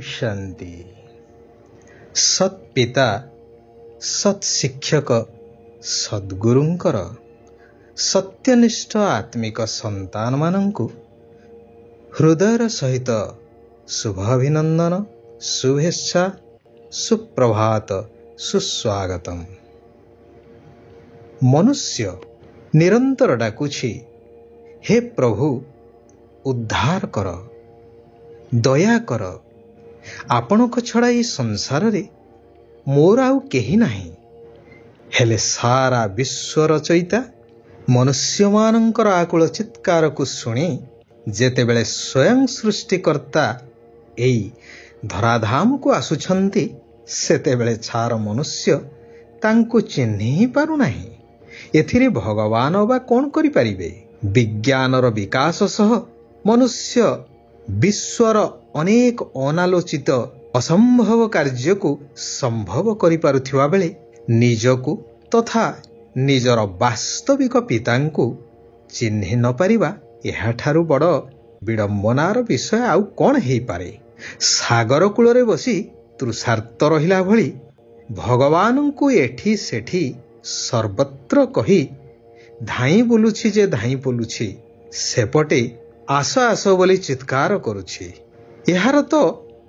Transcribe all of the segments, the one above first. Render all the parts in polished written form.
शांति। सत्पिता सत्शिक्षक सद्गुरुंकर सत्यनिष्ठ आत्मिक संतान मानंकु हृदयर सहित शुभाभिनंदन, शुभेच्छा, सुप्रभात, सुस्वागतम। मनुष्य निरंतर डाकुछि, हे प्रभु उद्धार कर, दया कर। आपणक छड़ा ये संसार रे मोर आउ केही नाही। हेले सारा विश्व रचयिता मनुष्य मानंकर आकुल चित्कार को शुणी जेतेबेले स्वयं सृष्टिकर्ता एई धराधाम को आसुछंती सेतेबेले छार मनुष्य तांको चिन्हि ही पारु नाही। एथिरे भगवान बा कोन करि परिबे? विज्ञानर विकास सह मनुष्य विश्वर अनेक अनालोचित असंभव कार्य को संभव करि पारुथिबा बेले निजको तथा निजर वास्तविक पितांको चिन्हि न पारिबा एहाठारु बड़ विडंबनार विषय आउ कोन हेई पारे? सागर कूଳରେ बसी तृषार्त रहिला भଳି भगवानଙ୍କୁ एठी सेठी सर्वत्र कही धाई बुलुछि जे धाई बुलुछि, सेपटे आस आस बोली चित्कार करुछि। एहार तो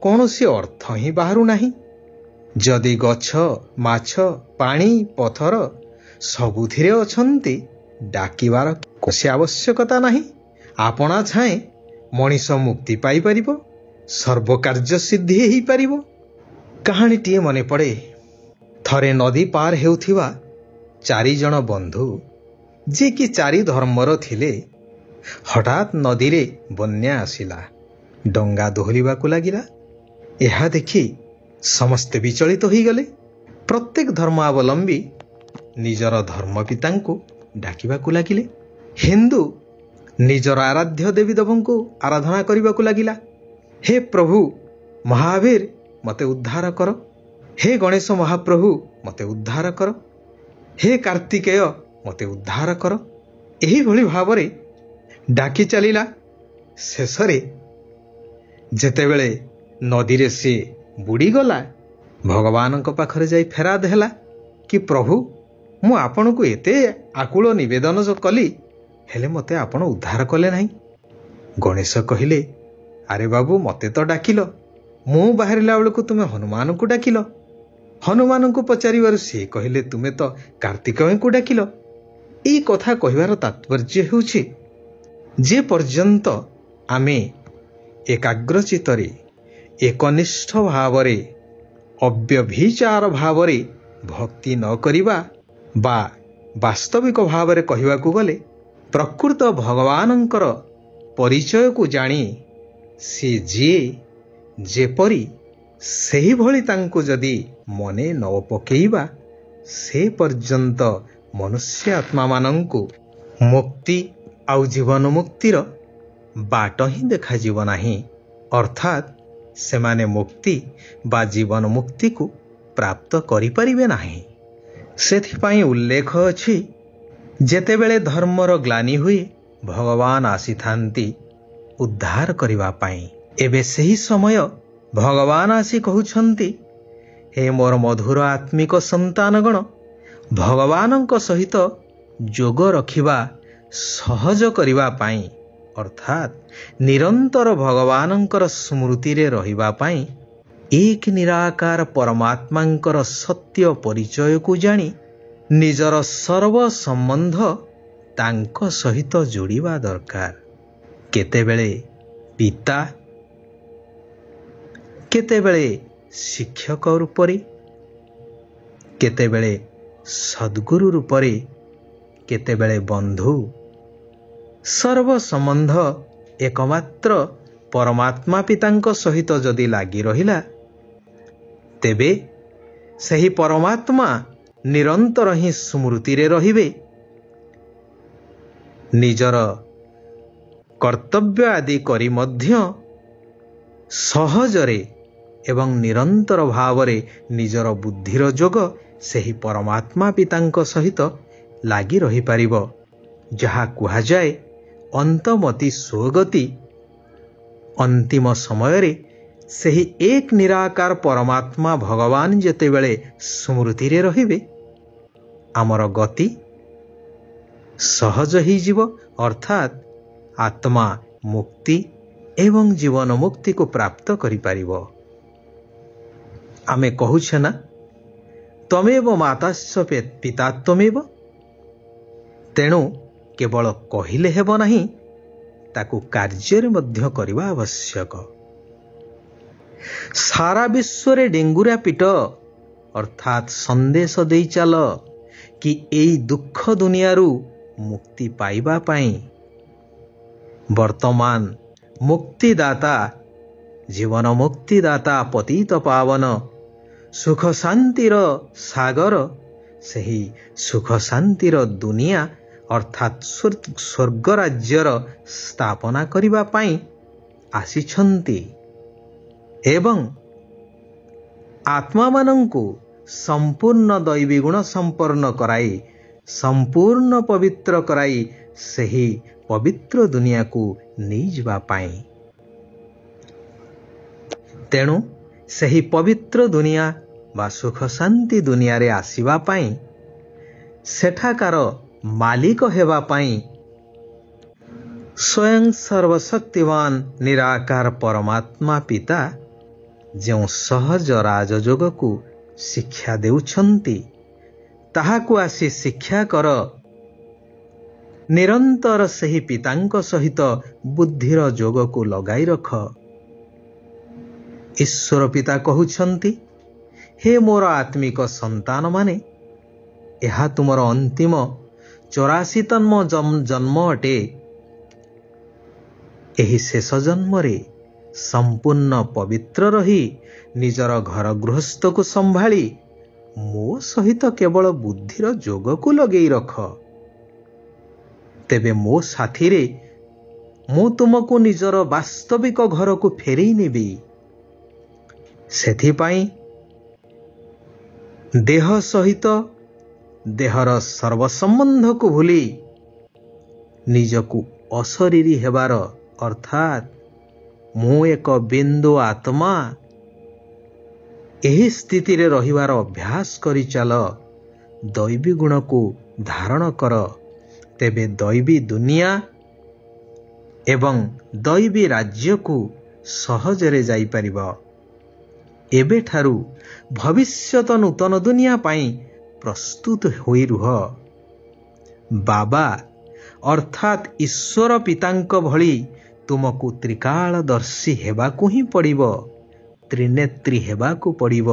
कौनसी अर्थ ही बाहरु नाही। जदि गछ माछ पानी पथर सबुथिरे अछंती डाकिबार कोसी आवश्यकता नाही। आपणा छाए मनीष मुक्ति पाई परिबो, सर्वकार्य सिद्धि हेई परिबो। कहानीटीए मने पड़े। थरे नदी पार हेउथिबा 4 जण बंधु जे कि 4 धर्मर थिले, हठात नदी रे बन्या आसिला। डंगा दोहलिबाकु लागिला। एहा देखि समस्ते विचलित होई गले। प्रत्येक धर्मावलंबी निजर धर्म पितांको डाकिबाकु लागिले। हिंदू निजर आराध्य देवी देवंको आराधना करिबाकु लागिला। हे प्रभु महावीर मते उद्धार कर, हे गणेश महाप्रभु मते उद्धार कर, हे कार्तिकेय मते उद्धार कर। एही भली भावरे डाकी चलिला। शेषरे जेतेबेले नदी रे से बुड़ी गला, भगवानक पाखरे जाई फेराद हेला कि प्रभु मु आपन को एते आकुल निवेदन जो कली, हेले मते आपण उद्धार कले नाही। गणेश कहिले, अरे बाबू मते तो डाकिल, मु बाहरिला बेलକୁ तुमे हनुमान को डाकिल। हनुमान को पचारिबारु से कहिले तुमे तो कार्तिकेय को डाकिल। एई कथा कहिबार तात्पर्य हेउछि जे पर्यंत आमे एकाग्रचित्तरे एकनिष्ठ भावरे अव्यभिचार भावरे भक्ति न करिबा बा वास्तविक भावरे कहिबाकू गले प्रकृत भगवानंकर परिचय को जानी से जे जेपरी सेही भली तांको जदि मने न पकेइबा, से पर्यंत मनुष्य आत्मा मानंकु मुक्ति आउ जीवन मुक्तिर बाट ही देखा जीव नाही। अर्थात सेमाने मुक्ति बा जीवन मुक्ति को प्राप्त करि परिबे नाही। सेथिपाई उल्लेख अछि जेतेबेले धर्मर ग्लानि हुए भगवान आसीथांती उद्धार करिबा पाई। एबे सही समय भगवान आसी कहउछंती, हे मोर मधुर आत्मिक संतानगण, भगवानंक सहित जोग रखिबा सहज करिबा पाई, अर्थात निरंतर भगवानंकर स्मृति रे रहिबा पाई एक निराकार परमात्मांकर सत्य परिचय को जानी निजर सर्व संबंध तांको सहित जोड़िबा दरकार। केतेबेले पिता, केतेबेले शिक्षक रूपरे, केतेबेले सद्गुरु रूपरे, केतेबेले बंधु। सर्व संबंध एकमात्र परमात्मा पितांक सहित जदि लागी रहिला, तेबे सही परमात्मा निरंतर ही स्मृति रे रहिबे। निजर कर्तव्य आदि करी मध्य सहजरे एवं निरंतर भावरे निजर बुद्धिर जोग सही परमात्मा पितांक सहित लागी रही पारिबो। जहा कुहा जाए अंतमति स्वगति। अंतिम समय रे ସେହି ଏକ ନିରାକାର ପରମାତ୍ମା ଭଗବାନ ଯେତେବେଳେ ସ୍ମୃତିରେ ରହିବେ, ଆମର ଗତି ସହଜ ହୋଇଯିବ, ଅର୍ଥାତ୍ ଆତ୍ମା ମୁକ୍ତି ଏବଂ ଜୀବନ ମୁକ୍ତିକୁ ପ୍ରାପ୍ତ କରିପାରିବ। ଆମେ କହୁଛେ ନା, ତମେବ ମାତାଶ୍ଚ ପିତା ତ୍ୱମେବ। ତେଣୁ କେବଳ କହିଲେ ହେବ ନାହିଁ, ତାକୁ କାର୍ଯ୍ୟରେ ମଧ୍ୟ କରିବା ଆବଶ୍ୟକ। ସାରା ବିଶ୍ୱରେ ଡେଙ୍ଗୁରା ପିଟ, ଅର୍ଥାତ୍ ସନ୍ଦେଶ ଦେଇ ଚାଲ କି ଏଇ ଦୁଃଖ ଦୁନିଆରୁ ମୁକ୍ତି ପାଇବା ପାଇଁ ବର୍ତ୍ତମାନ ମୁକ୍ତିଦାତା, ଜୀବନ ମୁକ୍ତିଦାତା, ପତିତ ପାବନ, ସୁଖ ଶାନ୍ତିର ସାଗର, ସେହି ସୁଖ ଶାନ୍ତିର ଦୁନିଆ ଅର୍ଥାତ୍ ସ୍ୱର୍ଗ ରାଜ୍ୟର ସ୍ଥାପନା କରିବା ପାଇଁ ଆସିଛନ୍ତି ଏବଂ ଆତ୍ମାମାନଙ୍କୁ ସମ୍ପୂର୍ଣ୍ଣ ଦୈବୀ ଗୁଣ ସମ୍ପନ୍ନ କରାଇ, ସମ୍ପୂର୍ଣ୍ଣ ପବିତ୍ର କରାଇ ସେହି ପବିତ୍ର ଦୁନିଆକୁ ନେଇଯିବା ପାଇଁ। ତେଣୁ ସେହି ପବିତ୍ର ଦୁନିଆ ବା ସୁଖ ଶାନ୍ତି ଦୁନିଆରେ ଆସିବା ପାଇଁ, ସେଠାକାର ମାଲିକ ହେବା ପାଇଁ ସ୍ୱୟଂ ସର୍ବଶକ୍ତିମାନ ନିରାକାର ପରମାତ୍ମା ପିତା ଯେଉଁ ସହଜ ରାଜଯୋଗକୁ ଶିକ୍ଷା ଦେଉଛନ୍ତି, ତାହାକୁ ଆସି ଶିକ୍ଷା କର। ନିରନ୍ତର ସେହି ପିତାଙ୍କ ସହିତ ବୁଦ୍ଧିର ଯୋଗକୁ ଲଗାଇ ରଖ। ଈଶ୍ୱର ପିତା କହୁଛନ୍ତି, ହେ ମୋର ଆତ୍ମିକ ସନ୍ତାନମାନେ, ଏହା ତୁମର ଅନ୍ତିମ 84ତମ ଜନ୍ମ ଅଟେ। ଏହି ଶେଷ ଜନ୍ମରେ ସମ୍ପୂର୍ଣ୍ଣ ପବିତ୍ର ରହି ନିଜର ଘର ଗୃହସ୍ଥକୁ ସମ୍ଭାଳି ମୋ ସହିତ କେବଳ ବୁଦ୍ଧିର ଯୋଗକୁ ଲଗେଇ ରଖ। ତେବେ ମୋ ସାଥିରେ ମୁଁ ତୁମକୁ ନିଜର ବାସ୍ତବିକ ଘରକୁ ଫେରେଇ ନେବି। ସେଥିପାଇଁ ଦେହ ସହିତ ଦେହର ସର୍ବସମ୍ବନ୍ଧକୁ ଭୁଲି ନିଜକୁ ଅଶରୀରୀ ହେବାର, ଅର୍ଥାତ୍ ମୁଁ ଏକ ବିନ୍ଦୁ ଆତ୍ମା, ଏହି ସ୍ଥିତିରେ ରହିବାର ଅଭ୍ୟାସ କରି ଚାଲ। ଦୈବୀ ଗୁଣକୁ ଧାରଣ କର, ତେବେ ଦୈବୀ ଦୁନିଆ ଏବଂ ଦୈବୀ ରାଜ୍ୟକୁ ସହଜରେ ଯାଇପାରିବ। ଏବେଠାରୁ ଭବିଷ୍ୟତ ନୂତନ ଦୁନିଆ ପାଇଁ ପ୍ରସ୍ତୁତ ହୋଇ ରୁହ। ବାବା ଅର୍ଥାତ୍ ଈଶ୍ୱର ପିତାଙ୍କ ଭଳି ତୁମକୁ ତ୍ରିକାଳଦର୍ଶୀ ହେବାକୁ ହିଁ ପଡ଼ିବ, ତ୍ରିନେତ୍ରୀ ହେବାକୁ ପଡ଼ିବ।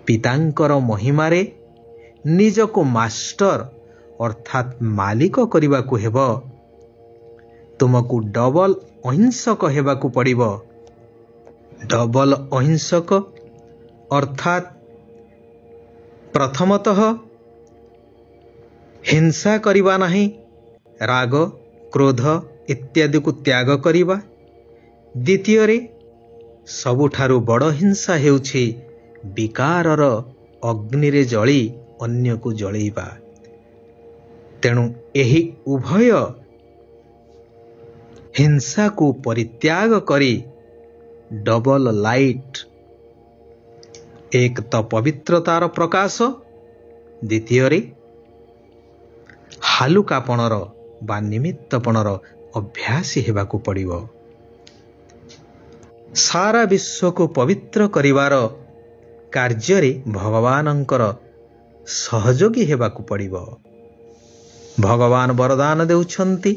ପିତାଙ୍କର ମହିମାରେ ନିଜକୁ ମାଷ୍ଟର ଅର୍ଥାତ୍ ମାଲିକ କରିବାକୁ ହେବ। ତୁମକୁ ଡବଲ ଅହିଂସକ ହେବାକୁ ପଡ଼ିବ। ଡବଲ ଅହିଂସକ ଅର୍ଥାତ୍ ପ୍ରଥମତଃ ହିଂସା କରିବା ନାହିଁ, ରାଗ କ୍ରୋଧ ଇତ୍ୟାଦିକୁ ତ୍ୟାଗ କରିବା। ଦ୍ୱିତୀୟରେ ସବୁଠାରୁ ବଡ଼ ହିଂସା ହେଉଛି ବିକାରର ଅଗ୍ନିରେ ଜଳି ଅନ୍ୟକୁ ଜଳେଇବା। ତେଣୁ ଏହି ଉଭୟ ହିଂସାକୁ ପରିତ୍ୟାଗ କରି ଡବଲ ଲାଇଟ୍, ଏକ ତ ପବିତ୍ରତାର ପ୍ରକାଶ, ଦ୍ୱିତୀୟରେ ହାଲୁକାପଣର ବା ନିମିତ୍ତପଣର ଅଭ୍ୟାସୀ ହେବାକୁ ପଡ଼ିବ। ସାରା ବିଶ୍ୱକୁ ପବିତ୍ର କରିବାର କାର୍ଯ୍ୟରେ ଭଗବାନଙ୍କର ସହଯୋଗୀ ହେବାକୁ ପଡ଼ିବ। ଭଗବାନ ବରଦାନ ଦେଉଛନ୍ତି,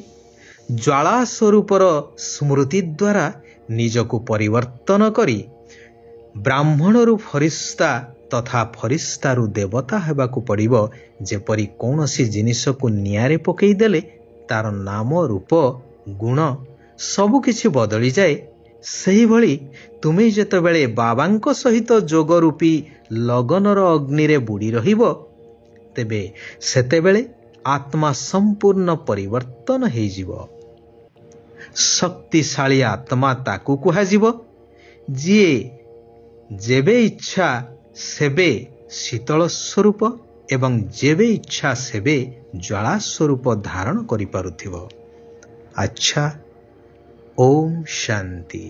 ଜ୍ୱାଳା ସ୍ୱରୂପର ସ୍ମୃତି ଦ୍ୱାରା ନିଜକୁ ପରିବର୍ତ୍ତନ କରି ବ୍ରାହ୍ମଣରୁ ଫରିସ୍ତା ତଥା ଫରିସ୍ତାରୁ ଦେବତା ହେବାକୁ ପଡ଼ିବ। ଯେପରି କୌଣସି ଜିନିଷକୁ ନିଆଁରେ ପକାଇଦେଲେ ତାର ନାମ, ରୂପ, ଗୁଣ ସବୁକିଛି ବଦଳିଯାଏ, ସେହିଭଳି ତୁମେ ଯେତେବେଳେ ବାବାଙ୍କ ସହିତ ଯୋଗ ରୂପୀ ଲଗନର ଅଗ୍ନିରେ ବୁଡ଼ି ରହିବ, ତେବେ ସେତେବେଳେ ଆତ୍ମା ସମ୍ପୂର୍ଣ୍ଣ ପରିବର୍ତ୍ତନ ହୋଇଯିବ। ଶକ୍ତିଶାଳୀ ଆତ୍ମା ତାକୁ କୁହାଯିବ, ଯିଏ ଯେବେ ଇଚ୍ଛା ସେବେ ଶୀତଳ ସ୍ୱରୂପ ଏବଂ ଯେବେ ଇଚ୍ଛା ସେବେ ଜ୍ୱାଳା ସ୍ୱରୂପ ଧାରଣ କରିପାରୁଥିବ। ଆଚ୍ଛା, ଓମ୍ ଶାନ୍ତି।